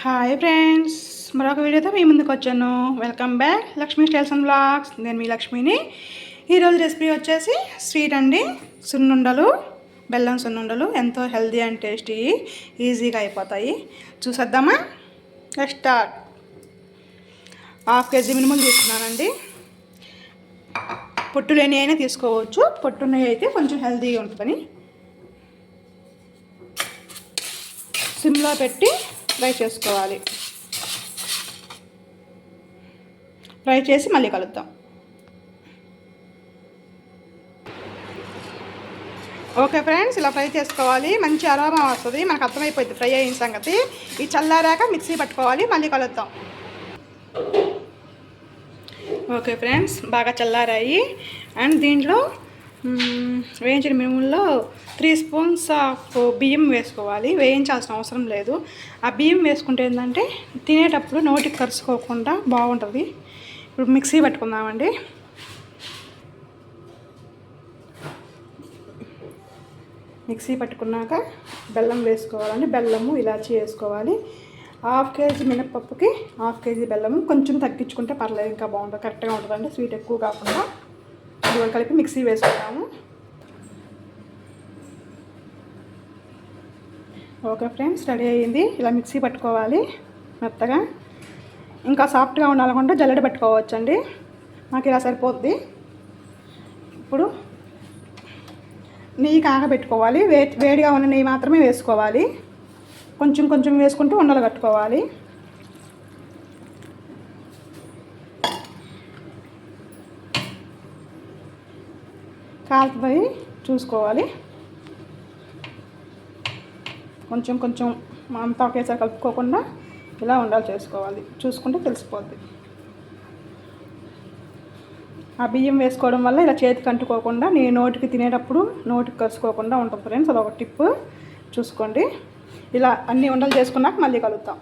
Hi friends, మరొక వీడియోతో మీ ముందుకు వచ్చాను. Welcome back Lakshmi styles and blogs. నేను మీ లక్ష్మిని. ఈరోజు రెసిపీ వచ్చేసి స్వీట్ అండి. సున్నుండలు, బెల్లం సున్నుండలు ఎంతో హెల్దీ అండ్ టేస్టీ, ఈజీగా అయిపోతాయి. చూసేద్దామా? స్టార్ట్. 1/2 kg మినిమం తీసుకున్నానండి. పొట్టు లేని అయినా తీసుకోవచ్చు, పొట్టున్నవి అయితే కొంచెం హెల్దీగా ఉంటుందని. సిమ్లో పెట్టి ఫ్రై చేసుకోవాలి. ఫ్రై చేసి మళ్ళీ కలుద్దాం. ఓకే ఫ్రెండ్స్, ఇలా ఫ్రై చేసుకోవాలి. మంచి అరోమా వస్తుంది, మనకు అర్థమైపోయింది ఫ్రై అయిన సంగతి. ఈ చల్లారాక మిక్సీ పట్టుకోవాలి, మళ్ళీ కలుద్దాం. ఓకే ఫ్రెండ్స్, బాగా చల్లారాయి. అండ్ దీంట్లో వేయించిన మినుముల్లో 3 స్పూన్స్ ఆఫ్ బియ్యం వేసుకోవాలి. వేయించాల్సిన అవసరం లేదు. ఆ బియ్యం వేసుకుంటే ఏంటంటే తినేటప్పుడు నోటికి కరుచుకోకుండా బాగుంటుంది. ఇప్పుడు మిక్సీ పట్టుకుందామండి. మిక్సీ పట్టుకున్నాక బెల్లం వేసుకోవాలండి. బెల్లము ఇలాచి వేసుకోవాలి. 1/2 kg మినప్పప్పుకి 1/2 kg బెల్లము కొంచెం తగ్గించుకుంటే పర్లేదు, ఇంకా బాగుంటుంది, కరెక్ట్గా ఉంటుందండి. స్వీట్ ఎక్కువ కాకుండా ఇవి కలిపి మిక్సీ వేసుకుంటాము. ఓకే ఫ్రెండ్స్, రెడీ అయ్యింది. ఇలా మిక్సీ పట్టుకోవాలి మెత్తగా. ఇంకా సాఫ్ట్గా ఉండాలనుకుంటే జల్లెడ పెట్టుకోవచ్చండి. నాకు ఇలా సరిపోద్ది. ఇప్పుడు నెయ్యి కాగబెట్టుకోవాలి. వేడిగా ఉన్న నెయ్యి మాత్రమే వేసుకోవాలి. కొంచెం కొంచెం వేసుకుంటూ ఉండలు కట్టుకోవాలి. కాలుతుంది చూసుకోవాలి. కొంచెం కొంచెం అంతా ఒకేసారి కలుపుకోకుండా ఇలా ఉండాలి చేసుకోవాలి. చూసుకుంటే తెలిసిపోద్ది. ఆ బియ్యం వేసుకోవడం వల్ల ఇలా చేతికి అంటుకోకుండా, నేను నోటికి తినేటప్పుడు నోటికి కలుసుకోకుండా ఉంటుంది ఫ్రెండ్స్. అదొక టిప్, చూసుకోండి. ఇలా అన్ని ఉండలు చేసుకున్నాక మళ్ళీ కలుగుతాం.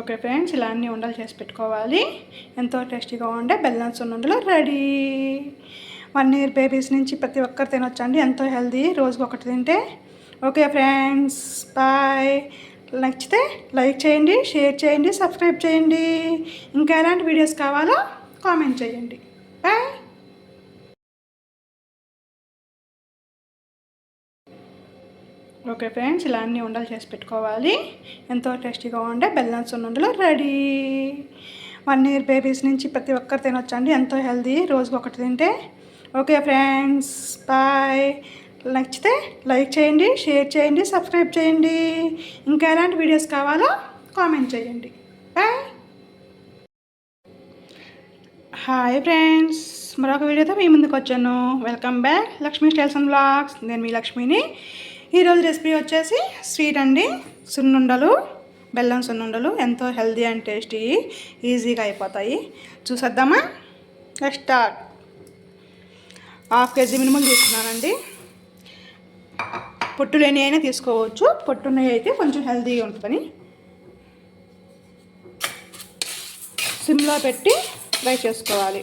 ఓకే ఫ్రెండ్స్, ఇలా అన్ని ఉండలు చేసి పెట్టుకోవాలి. ఎంతో టేస్టీగా ఉండే బెల్లం సున్నుండలు రెడీ. 1 year బేబీస్ నుంచి ప్రతి ఒక్కరు తినొచ్చండి. ఎంతో హెల్దీ, రోజుకి ఒకటి తింటే. Okay friends, bye. నచ్చితే లైక్ చేయండి, షేర్ చేయండి, సబ్స్క్రైబ్ చేయండి. ఇంకా ఎలాంటి వీడియోస్ కావాలో కామెంట్ చేయండి. బాయ్. ఓకే ఫ్రెండ్స్, ఇలా అన్ని ఉండలు చేసి పెట్టుకోవాలి. ఎంతో టేస్టీగా ఉండే బెల్లం సున్నుండలు రెడీ. 1 year బేబీస్ నుంచి ప్రతి ఒక్కరు తినొచ్చండి. ఎంతో హెల్దీ, రోజుకి ఒకటి తింటే. Okay friends, bye. నచ్చితే లైక్ చేయండి, షేర్ చేయండి, సబ్స్క్రైబ్ చేయండి. ఇంకా ఎలాంటి వీడియోస్ కావాలో కామెంట్ చేయండి. బాయ్. హాయ్ ఫ్రెండ్స్, మరొక వీడియోతో మీ ముందుకు వచ్చాను. Welcome back Lakshmi styles and blogs. నేను మీ లక్ష్మిని. ఈరోజు రెసిపీ వచ్చేసి స్వీట్ అండి. సున్నుండలు, బెల్లం సున్నుండలు ఎంతో హెల్దీ అండ్ టేస్టీ, ఈజీగా అయిపోతాయి. చూసేద్దామా? స్టార్ట్. 1/2 kg మినిమం తీసుకున్నానండి. పొట్టు లేని అయినా తీసుకోవచ్చు, పొట్టున్నవి అయితే కొంచెం హెల్దీగా ఉంటుందని. సిమ్లో పెట్టి ఫ్రై చేసుకోవాలి.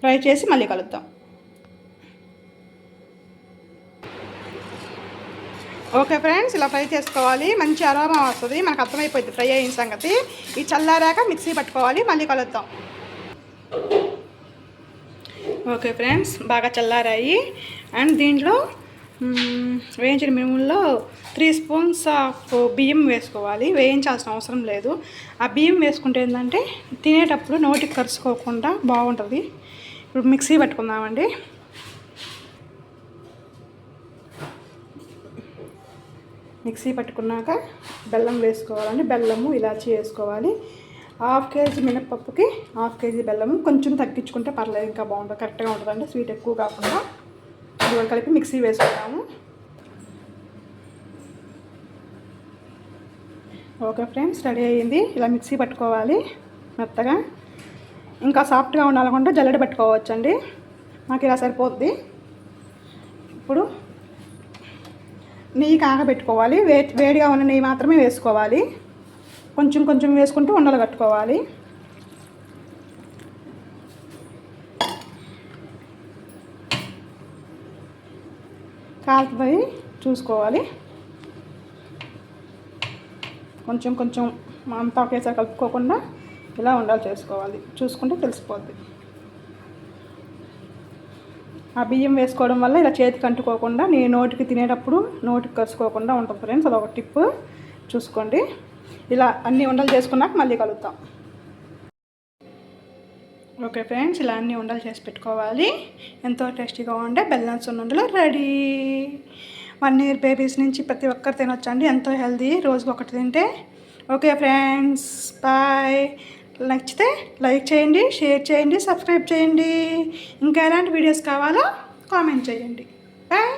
ఫ్రై చేసి మళ్ళీ కలుద్దాం. ఓకే ఫ్రెండ్స్, ఇలా ఫ్రై చేసుకోవాలి. మంచి అరోమా వస్తుంది, మనకు అర్థమైపోయింది ఫ్రై అయిన సంగతి. ఈ చల్లారాక మిక్సీ పట్టుకోవాలి, మళ్ళీ కలుద్దాం. ఓకే ఫ్రెండ్స్, బాగా చల్లారాయి. అండ్ దీంట్లో వేయించిన మినుముల్లో 3 స్పూన్స్ ఆఫ్ బియ్యం వేసుకోవాలి. వేయించాల్సిన అవసరం లేదు. ఆ బియ్యం వేసుకుంటే ఏంటంటే తినేటప్పుడు నోటికి కరుచుకోకుండా బాగుంటుంది. ఇప్పుడు మిక్సీ పట్టుకుందామండి. మిక్సీ పట్టుకున్నాక బెల్లం వేసుకోవాలండి. బెల్లము ఇలాచి వేసుకోవాలి. 1/2 kg మినప్పప్పుకి 1/2 kg బెల్లము కొంచెం తగ్గించుకుంటే పర్లేదు, ఇంకా బాగుంటుంది, కరెక్ట్గా ఉంటుందండి. స్వీట్ ఎక్కువ కాకుండా ఇవి కలిపి మిక్సీ వేసుకుంటాము. ఓకే ఫ్రెండ్స్, రెడీ అయ్యింది. ఇలా మిక్సీ పట్టుకోవాలి మెత్తగా. ఇంకా సాఫ్ట్గా ఉండాలనుకుంటే జల్లెడ పెట్టుకోవచ్చండి. నాకు ఇలా సరిపోద్ది. ఇప్పుడు నెయ్యి కాగబెట్టుకోవాలి. వేడిగా ఉన్న నెయ్యి మాత్రమే వేసుకోవాలి. కొంచెం కొంచెం వేసుకుంటూ ఉండలు కట్టుకోవాలి. కాలుతుంది చూసుకోవాలి. కొంచెం కొంచెం అంతా ఒకేసారి కలుపుకోకుండా ఇలా ఉండాలి చేసుకోవాలి. చూసుకుంటే తెలిసిపోద్ది. ఆ బియ్యం వేసుకోవడం వల్ల ఇలా చేతికి అంటుకోకుండా నోటికి తినేటప్పుడు నోటికి కలుసుకోకుండా ఉంటుంది ఫ్రెండ్స్. అదొక టిప్ చూసుకోండి. ఇలా అన్ని ఉండలు చేసుకున్నాక మళ్ళీ కలుగుతాం. ఓకే ఫ్రెండ్స్, ఇలా అన్ని ఉండలు చేసి పెట్టుకోవాలి. ఎంతో టేస్టీగా ఉండే బెల్లం సున్నుండలు రెడీ. 1 ఇయర్ బేబీస్ నుంచి ప్రతి ఒక్కరు తినొచ్చండి. ఎంతో హెల్దీ, రోజుకి ఒకటి తింటే. Okay friends, bye. నచ్చితే లైక్ చేయండి, షేర్ చేయండి, సబ్స్క్రైబ్ చేయండి. ఇంకా ఎలాంటి వీడియోస్ కావాలో కామెంట్ చేయండి. బాయ్.